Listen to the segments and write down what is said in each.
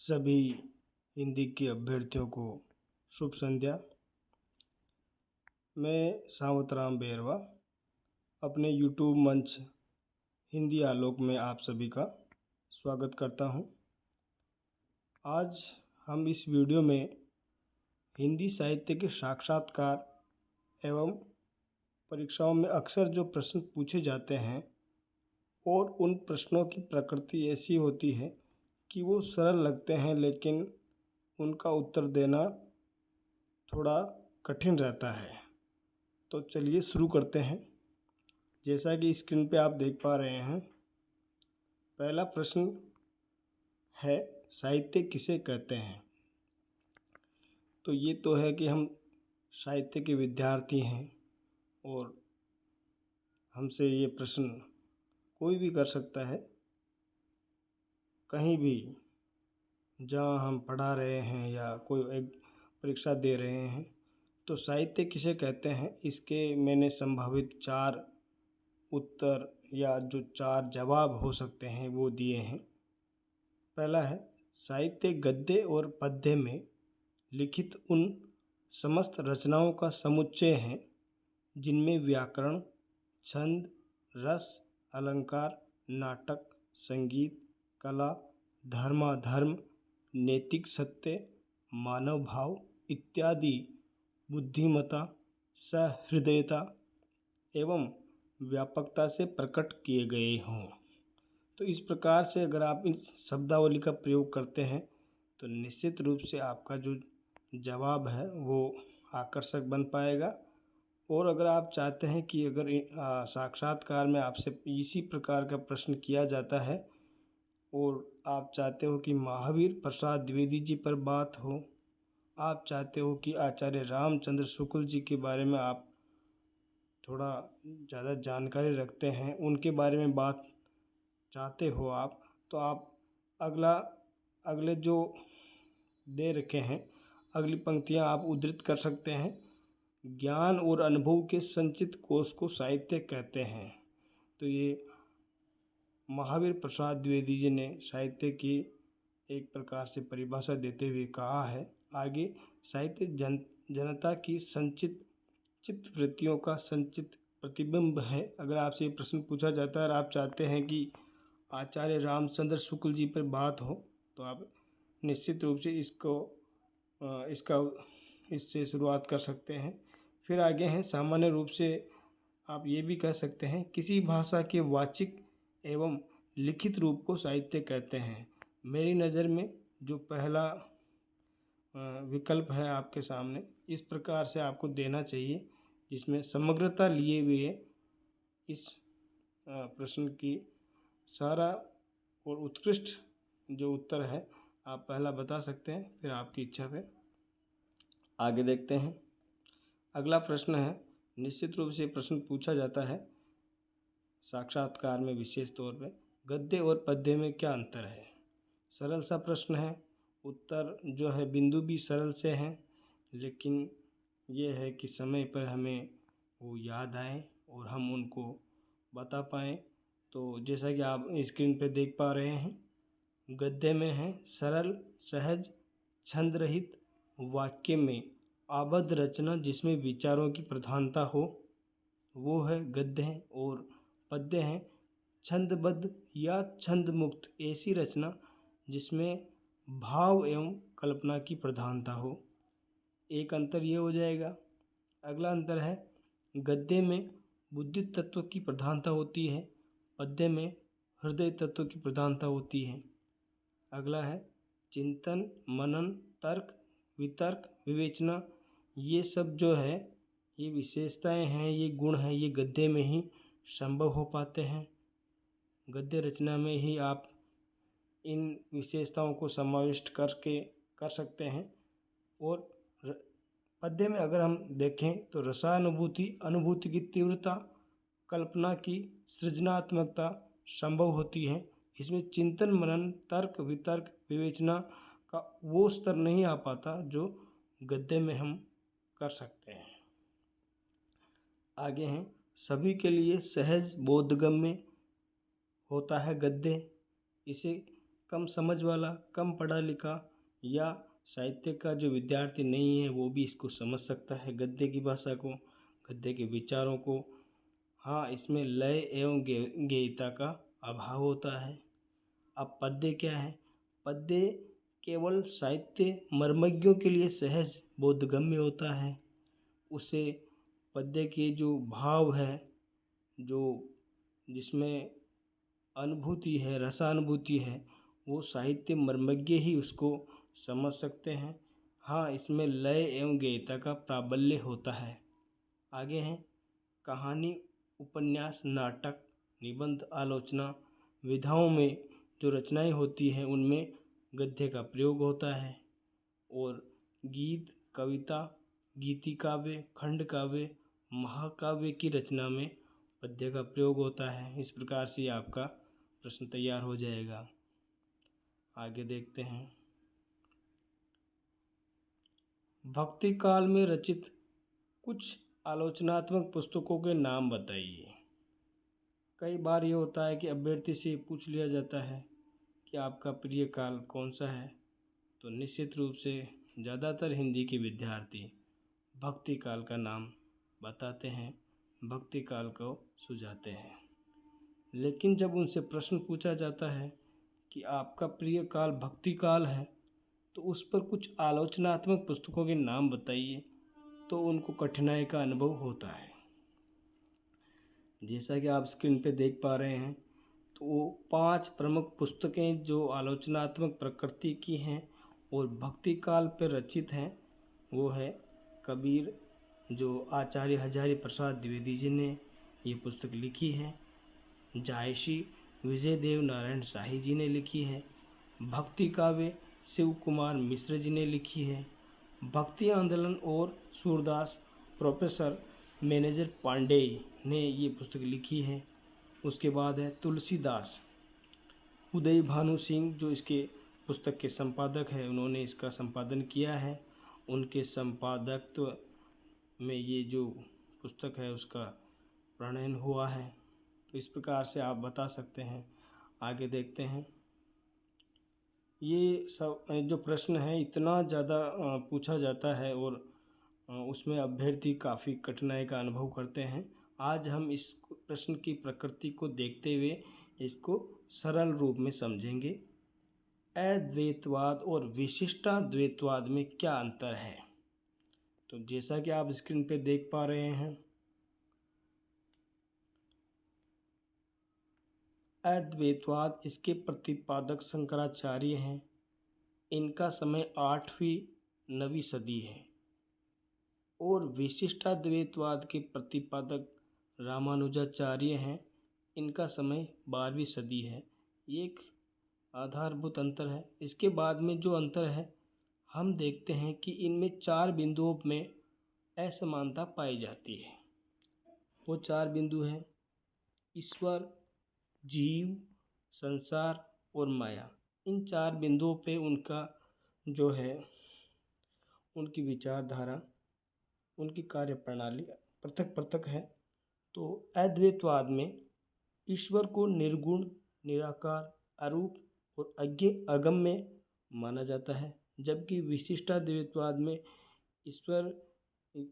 सभी हिंदी के अभ्यर्थियों को शुभ संध्या। मैं सावतराम बेरवा अपने यूट्यूब मंच हिंदी आलोक में आप सभी का स्वागत करता हूं। आज हम इस वीडियो में हिंदी साहित्य के साक्षात्कार एवं परीक्षाओं में अक्सर जो प्रश्न पूछे जाते हैं और उन प्रश्नों की प्रकृति ऐसी होती है कि वो सरल लगते हैं, लेकिन उनका उत्तर देना थोड़ा कठिन रहता है। तो चलिए शुरू करते हैं। जैसा कि स्क्रीन पे आप देख पा रहे हैं, पहला प्रश्न है, साहित्य किसे कहते हैं। तो ये तो है कि हम साहित्य के विद्यार्थी हैं और हमसे ये प्रश्न कोई भी कर सकता है। कहीं भी जहाँ हम पढ़ा रहे हैं या कोई एक परीक्षा दे रहे हैं, तो साहित्य किसे कहते हैं, इसके मैंने संभावित 4 उत्तर या जो 4 जवाब हो सकते हैं वो दिए हैं। पहला है, साहित्य गद्य और पद्य में लिखित उन समस्त रचनाओं का समुच्चय है जिनमें व्याकरण, छंद, रस, अलंकार, नाटक, संगीत, कला, धर्माधर्म, नैतिक सत्य, मानव भाव इत्यादि बुद्धिमत्ता, सहृदयता एवं व्यापकता से प्रकट किए गए हों। तो इस प्रकार से अगर आप इस शब्दावली का प्रयोग करते हैं तो निश्चित रूप से आपका जो जवाब है वो आकर्षक बन पाएगा। और अगर आप चाहते हैं कि अगर साक्षात्कार में आपसे इसी प्रकार का प्रश्न किया जाता है और आप चाहते हो कि महावीर प्रसाद द्विवेदी जी पर बात हो, आप चाहते हो कि आचार्य रामचंद्र शुक्ल जी के बारे में आप थोड़ा ज़्यादा जानकारी रखते हैं, उनके बारे में बात चाहते हो आप, तो आप अगले जो दे रखे हैं अगली पंक्तियां आप उद्धृत कर सकते हैं। ज्ञान और अनुभव के संचित कोश को साहित्य कहते हैं। तो ये महावीर प्रसाद द्विवेदी जी ने साहित्य की एक प्रकार से परिभाषा देते हुए कहा है। आगे, साहित्य जनता की संचित चित्त वृत्तियों का संचित प्रतिबिंब है। अगर आपसे ये प्रश्न पूछा जाता है और आप चाहते हैं कि आचार्य रामचंद्र शुक्ल जी पर बात हो, तो आप निश्चित रूप से इससे शुरुआत कर सकते हैं। फिर आगे हैं, सामान्य रूप से आप ये भी कह सकते हैं, किसी भाषा के वाचिक एवं लिखित रूप को साहित्य कहते हैं। मेरी नज़र में जो पहला विकल्प है आपके सामने, इस प्रकार से आपको देना चाहिए जिसमें समग्रता लिए हुए इस प्रश्न की सारा और उत्कृष्ट जो उत्तर है आप पहला बता सकते हैं, फिर आपकी इच्छा पे आगे देखते हैं। अगला प्रश्न है, निश्चित रूप से प्रश्न पूछा जाता है साक्षात्कार में, विशेष तौर पे गद्य और पद्य में क्या अंतर है। सरल सा प्रश्न है, उत्तर जो है बिंदु भी सरल से हैं, लेकिन ये है कि समय पर हमें वो याद आए और हम उनको बता पाएँ। तो जैसा कि आप स्क्रीन पे देख पा रहे हैं, गद्य में है सरल, सहज, छंद रहित, वाक्य में आबद्ध रचना जिसमें विचारों की प्रधानता हो, वो है गद्य है। और पद्य है छंदबद्ध या छंद मुक्त, ऐसी रचना जिसमें भाव एवं कल्पना की प्रधानता हो। एक अंतर ये हो जाएगा। अगला अंतर है, गद्य में बुद्धि तत्व की प्रधानता होती है, पद्य में हृदय तत्व की प्रधानता होती है। अगला है, चिंतन, मनन, तर्क, वितर्क, विवेचना, ये सब जो है ये विशेषताएं हैं, ये गुण हैं, ये गद्य में ही संभव हो पाते हैं। गद्य रचना में ही आप इन विशेषताओं को समाविष्ट कर सकते हैं। और पद्य में अगर हम देखें तो रसानुभूति, अनुभूति की तीव्रता, कल्पना की सृजनात्मकता संभव होती है। इसमें चिंतन, मनन, तर्क, वितर्क, विवेचना का वो स्तर नहीं आ पाता जो गद्य में हम कर सकते हैं। आगे हैं, सभी के लिए सहज बोधगम्य होता है गद्य। इसे कम समझ वाला, कम पढ़ा लिखा या साहित्य का जो विद्यार्थी नहीं है वो भी इसको समझ सकता है, गद्य की भाषा को, गद्य के विचारों को। हाँ, इसमें लय एवं गेयता का अभाव होता है। अब पद्य क्या है? पद्य केवल साहित्य मर्मज्ञों के लिए सहज बोधगम्य होता है। उसे पद्य के जो भाव है, जो जिसमें अनुभूति है, रसानुभूति है, वो साहित्य मर्मज्ञ ही उसको समझ सकते हैं। हाँ, इसमें लय एवं गेयता का प्राबल्य होता है। आगे हैं कहानी, उपन्यास, नाटक, निबंध, आलोचना विधाओं में जो रचनाएं होती हैं उनमें गद्य का प्रयोग होता है। और गीत, कविता, गीति काव्य, खंड काव्य, महाकाव्य की रचना में पद्य का प्रयोग होता है। इस प्रकार से आपका प्रश्न तैयार हो जाएगा। आगे देखते हैं। भक्ति काल में रचित कुछ आलोचनात्मक पुस्तकों के नाम बताइए। कई बार ये होता है कि अभ्यर्थी से पूछ लिया जाता है कि आपका प्रिय काल कौन सा है, तो निश्चित रूप से ज़्यादातर हिंदी के विद्यार्थी भक्ति काल का नाम बताते हैं, भक्ति काल को सुझाते हैं। लेकिन जब उनसे प्रश्न पूछा जाता है कि आपका प्रिय काल भक्ति काल है, तो उस पर कुछ आलोचनात्मक पुस्तकों के नाम बताइए, तो उनको कठिनाई का अनुभव होता है। जैसा कि आप स्क्रीन पे देख पा रहे हैं, तो वो 5 प्रमुख पुस्तकें जो आलोचनात्मक प्रकृति की हैं और भक्ति काल पर रचित हैं, वो है कबीर, जो आचार्य हजारी प्रसाद द्विवेदी जी ने ये पुस्तक लिखी है। जायसी विजय देव नारायण शाही जी ने लिखी है। भक्ति काव्य शिव कुमार मिश्र जी ने लिखी है। भक्ति आंदोलन और सूरदास प्रोफेसर मैनेजर पांडे ने ये पुस्तक लिखी है। उसके बाद है तुलसीदास, उदय भानु सिंह जो इसके पुस्तक के संपादक हैं, उन्होंने इसका संपादन किया है। उनके संपादकत्व में ये जो पुस्तक है उसका प्रणयन हुआ है। तो इस प्रकार से आप बता सकते हैं। आगे देखते हैं। ये सब जो प्रश्न है इतना ज़्यादा पूछा जाता है और उसमें अभ्यर्थी काफ़ी कठिनाई का अनुभव करते हैं। आज हम इस प्रश्न की प्रकृति को देखते हुए इसको सरल रूप में समझेंगे। अद्वैतवाद और विशिष्टाद्वैतवाद में क्या अंतर है? तो जैसा कि आप स्क्रीन पे देख पा रहे हैं, अद्वैतवाद इसके प्रतिपादक शंकराचार्य हैं। इनका समय 8वीं 9वीं सदी है। और विशिष्टाद्वैतवाद के प्रतिपादक रामानुजाचार्य हैं। इनका समय 12वीं सदी है। ये एक आधारभूत अंतर है। इसके बाद में जो अंतर है, हम देखते हैं कि इनमें 4 बिंदुओं में असमानता पाई जाती है। वो 4 बिंदु हैं ईश्वर, जीव, संसार और माया। इन 4 बिंदुओं पे उनका जो है, उनकी विचारधारा, उनकी कार्य प्रणाली पृथक पृथक है। तो अद्वैतवाद में ईश्वर को निर्गुण, निराकार, अरूप और अगम्य माना जाता है, जबकि विशिष्टाद्वैतवाद में ईश्वर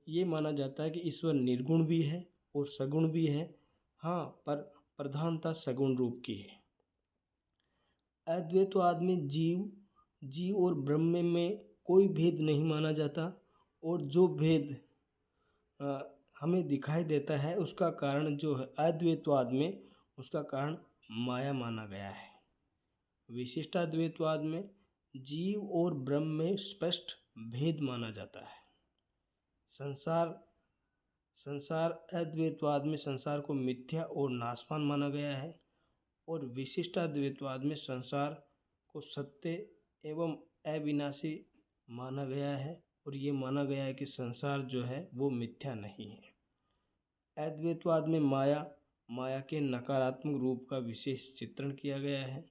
ये माना जाता है कि ईश्वर निर्गुण भी है और सगुण भी है। हाँ, पर प्रधानता सगुण रूप की है। अद्वैतवाद में जीव और ब्रह्म में कोई भेद नहीं माना जाता, और जो भेद हमें दिखाई देता है उसका कारण जो है अद्वैतवाद में, उसका कारण माया माना गया है। विशिष्टाद्वैतवाद में जीव और ब्रह्म में स्पष्ट भेद माना जाता है। संसार अद्वैतवाद में संसार को मिथ्या और नाशवान माना गया है, और विशिष्टाद्वैतवाद में संसार को सत्य एवं अविनाशी माना गया है, और ये माना गया है कि संसार जो है वो मिथ्या नहीं है। अद्वैतवाद में माया के नकारात्मक रूप का विशेष चित्रण किया गया है,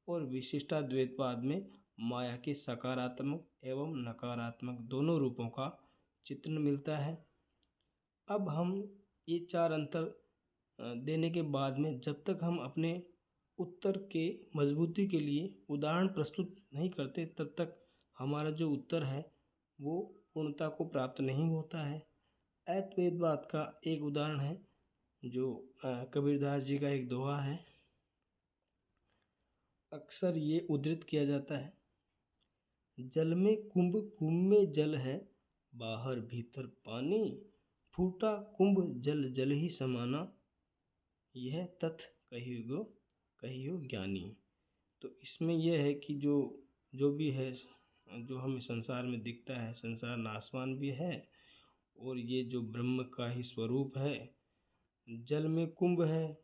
और विशिष्टाद्वैतवाद में माया के सकारात्मक एवं नकारात्मक दोनों रूपों का चित्रण मिलता है। अब हम ये 4 अंतर देने के बाद में जब तक हम अपने उत्तर के मजबूती के लिए उदाहरण प्रस्तुत नहीं करते, तब तक हमारा जो उत्तर है वो पूर्णता को प्राप्त नहीं होता है। अद्वैतवाद का एक उदाहरण है जो कबीरदास जी का एक दोहा है, अक्सर ये उद्धृत किया जाता है, जल में कुंभ कुंभ में जल है, बाहर भीतर पानी, फूटा कुंभ जल जल ही समाना, यह तथ कहियो ज्ञानी। तो इसमें यह है कि जो जो भी है, जो हमें संसार में दिखता है, संसार नाशवान भी है और ये जो ब्रह्म का ही स्वरूप है। जल में कुंभ है,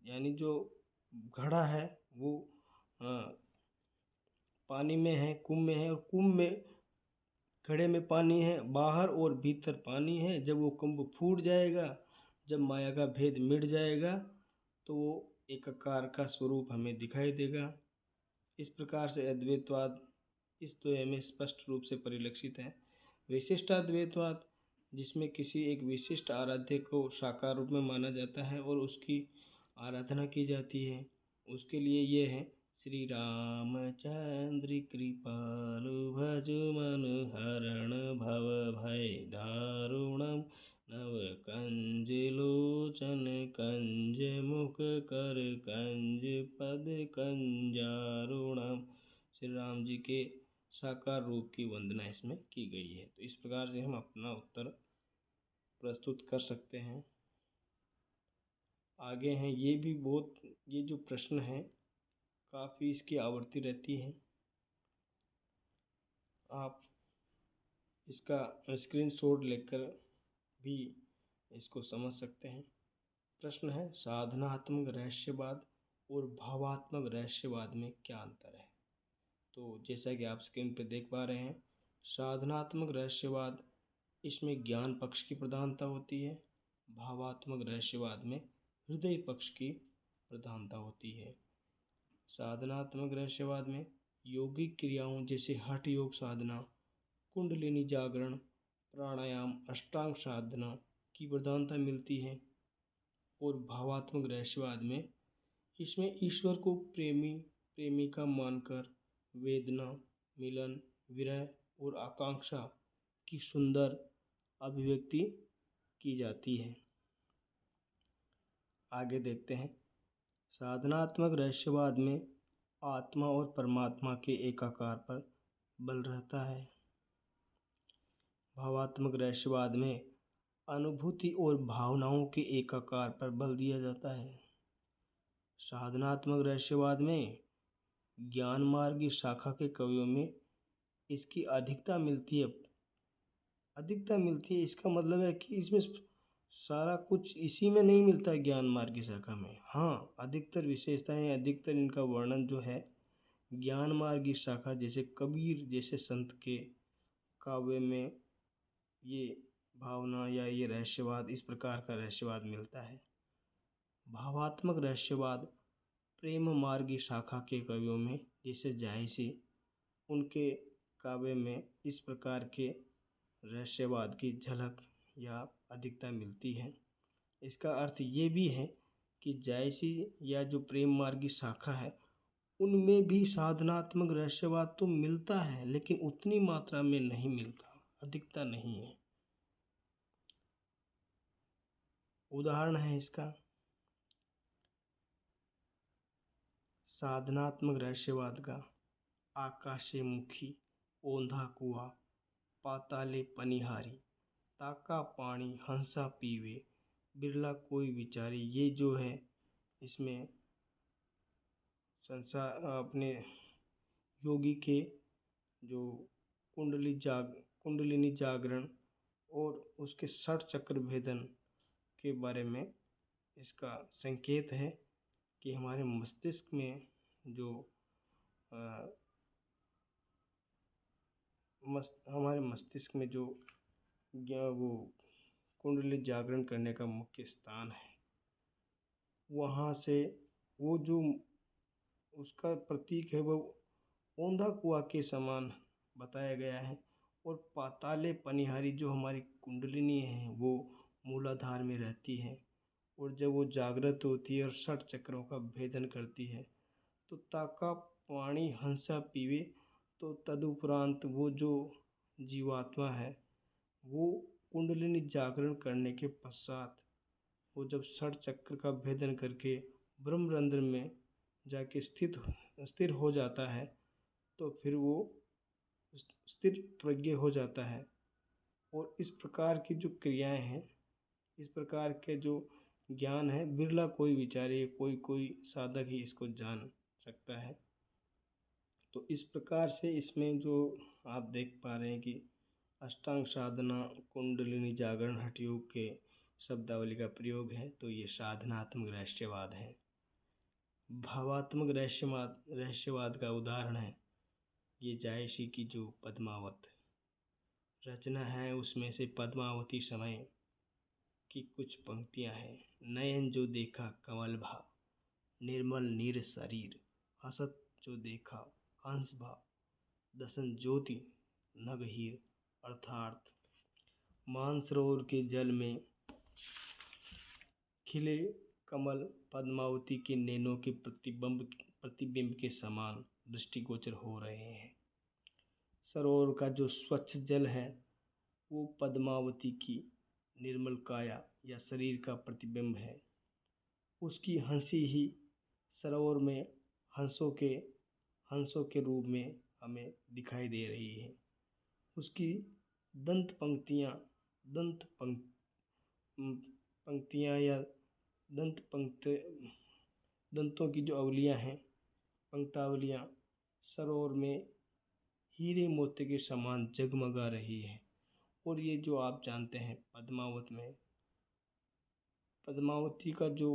यानी जो घड़ा है वो पानी में है, कुंभ में है, और कुंभ में घड़े में पानी है, बाहर और भीतर पानी है। जब वो कुंभ फूट जाएगा, जब माया का भेद मिट जाएगा, तो वो एक आकार का स्वरूप हमें दिखाई देगा। इस प्रकार से अद्वैतवाद इस द्वय में स्पष्ट रूप से परिलक्षित है। विशिष्टाद्वैतवाद, जिसमें किसी एक विशिष्ट आराध्य को साकार रूप में माना जाता है और उसकी आराधना की जाती है, उसके लिए ये है, श्री रामचंद्र कृपालु भज मन हरण भव भय दारुणम, नव कंज लोचन कंज मुख कर कंज पद कंजारुणम। श्री राम जी के साकार रूप की वंदना इसमें की गई है। तो इस प्रकार से हम अपना उत्तर प्रस्तुत कर सकते हैं। आगे हैं, ये भी बहुत, ये जो प्रश्न है काफ़ी इसकी आवृत्ति रहती है, आप इसका स्क्रीनशॉट लेकर भी इसको समझ सकते हैं। प्रश्न है, साधनात्मक रहस्यवाद और भावात्मक रहस्यवाद में क्या अंतर है। तो जैसा कि आप स्क्रीन पर देख पा रहे हैं, साधनात्मक रहस्यवाद, इसमें ज्ञान पक्ष की प्रधानता होती है। भावात्मक रहस्यवाद में हृदय पक्ष की प्रधानता होती है। साधनात्मक रहस्यवाद में यौगिक क्रियाओं जैसे हठ योग साधना, कुंडलिनी जागरण, प्राणायाम, अष्टांग साधना की प्रधानता मिलती है। और भावात्मक रहस्यवाद में इसमें ईश्वर को प्रेमी प्रेमिका मानकर वेदना, मिलन, विरह और आकांक्षा की सुंदर अभिव्यक्ति की जाती है। आगे देखते हैं, साधनात्मक रहस्यवाद में आत्मा और परमात्मा के एकाकार पर बल रहता है। भावात्मक रहस्यवाद में अनुभूति और भावनाओं के एकाकार पर बल दिया जाता है। साधनात्मक रहस्यवाद में ज्ञान मार्ग की शाखा के कवियों में इसकी अधिकता मिलती है। इसका मतलब है कि इसमें सारा कुछ इसी में नहीं मिलता है, ज्ञान मार्ग की शाखा में। हाँ, अधिकतर विशेषताएं, अधिकतर इनका वर्णन जो है ज्ञान मार्ग की शाखा जैसे कबीर जैसे संत के काव्य में ये भावना या ये रहस्यवाद, इस प्रकार का रहस्यवाद मिलता है। भावात्मक रहस्यवाद प्रेम मार्ग की शाखा के कवियों में जैसे जायसी, उनके काव्य में इस प्रकार के रहस्यवाद की झलक या अधिकता मिलती है। इसका अर्थ ये भी है कि जायसी या जो प्रेम मार्ग की शाखा है, उनमें भी साधनात्मक रहस्यवाद तो मिलता है, लेकिन उतनी मात्रा में नहीं मिलता, अधिकता नहीं है। उदाहरण है इसका, साधनात्मक रहस्यवाद का आकाशे मुखी, ओंधा कुआ, पाताले पनिहारी, ताका पानी हंसा पीवे, बिरला कोई विचारी। ये जो है इसमें संसार अपने योगी के जो कुंडलिनी जागरण और उसके 60 चक्र भेदन के बारे में इसका संकेत है कि हमारे मस्तिष्क में जो हमारे मस्तिष्क में जो वो कुंडली जागरण करने का मुख्य स्थान है, वहाँ से वो जो उसका प्रतीक है वो औंधा कुआं के समान बताया गया है। और पाताले पनिहारी, जो हमारी कुंडलिनी है वो मूलाधार में रहती है, और जब वो जागृत होती है और षट चक्रों का भेदन करती है तो ताका पाणी हंसा पीवे। तो तदुपरांत वो जो जीवात्मा है वो कुंडलिनी जागरण करने के पश्चात वो जब षट चक्र का भेदन करके ब्रह्मरंध्र में जाके स्थिर हो जाता है तो फिर वो स्थिर प्रज्ञ हो जाता है। और इस प्रकार की जो क्रियाएं हैं, इस प्रकार के जो ज्ञान है, बिरला कोई विचारे, कोई कोई साधक ही इसको जान सकता है। तो इस प्रकार से इसमें जो आप देख पा रहे हैं कि अष्टांग साधना कुंडलिनी जागरण हठ योग के शब्दावली का प्रयोग है, तो ये साधनात्मक रहस्यवाद है। भावात्मक रहस्यवाद का उदाहरण है ये जायसी की जो पद्मावत रचना है, उसमें से पद्मावती समय की कुछ पंक्तियां हैं। नयन जो देखा कमल भा, निर्मल नीर शरीर, हसत जो देखा हंस भा, दसन ज्योति नगहीर। अर्थात मानसरोवर के जल में खिले कमल पद्मावती के नैनों के प्रतिबिंब के समान दृष्टिगोचर हो रहे हैं। सरोवर का जो स्वच्छ जल है वो पद्मावती की निर्मल काया या शरीर का प्रतिबिंब है। उसकी हंसी ही सरोवर में हंसों के रूप में हमें दिखाई दे रही है। उसकी दंत पंक्तियाँ पंक्तियाँ या दंतों की जो अवलियाँ हैं, पंक्तावलियाँ सरोवर में हीरे मोती के समान जगमगा रही है। और ये जो आप जानते हैं पद्मावती का जो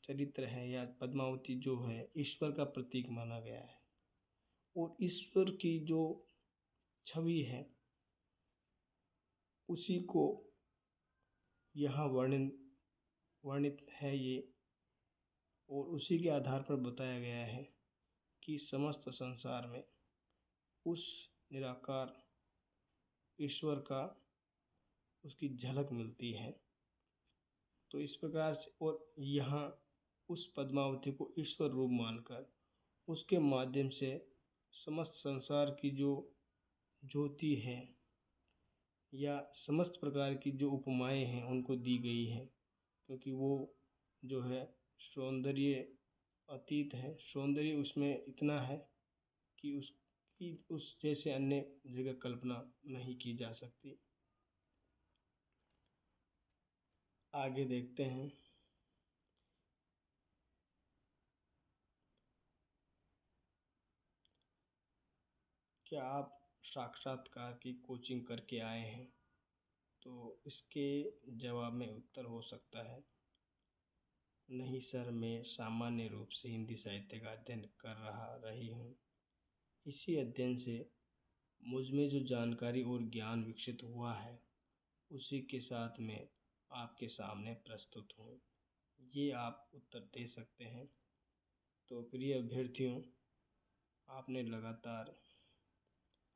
चरित्र है या पद्मावती जो है ईश्वर का प्रतीक माना गया है। और ईश्वर की जो छवि है उसी को यहाँ वर्णित है ये, और उसी के आधार पर बताया गया है कि समस्त संसार में उस निराकार ईश्वर का उसकी झलक मिलती है। तो इस प्रकार से और यहाँ उस पद्मावती को ईश्वर रूप मानकर उसके माध्यम से समस्त संसार की जो ज्योति है या समस्त प्रकार की जो उपमाएं हैं उनको दी गई है, क्योंकि वो जो है सौंदर्य अतीत है। सौंदर्य उसमें इतना है कि उस जैसे अन्य जगह कल्पना नहीं की जा सकती। आगे देखते हैं। क्या आप साक्षात्कार की कोचिंग करके आए हैं? तो इसके जवाब में उत्तर हो सकता है नहीं सर, मैं सामान्य रूप से हिंदी साहित्य का अध्ययन कर रही हूँ। इसी अध्ययन से मुझ में जो जानकारी और ज्ञान विकसित हुआ है उसी के साथ मैं आपके सामने प्रस्तुत हूँ, ये आप उत्तर दे सकते हैं। तो प्रिय अभ्यर्थियों, आपने लगातार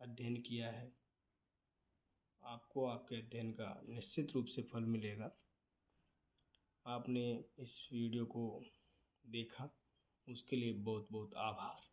अध्ययन किया है, आपको आपके अध्ययन का निश्चित रूप से फल मिलेगा। आपने इस वीडियो को देखा उसके लिए बहुत बहुत आभार।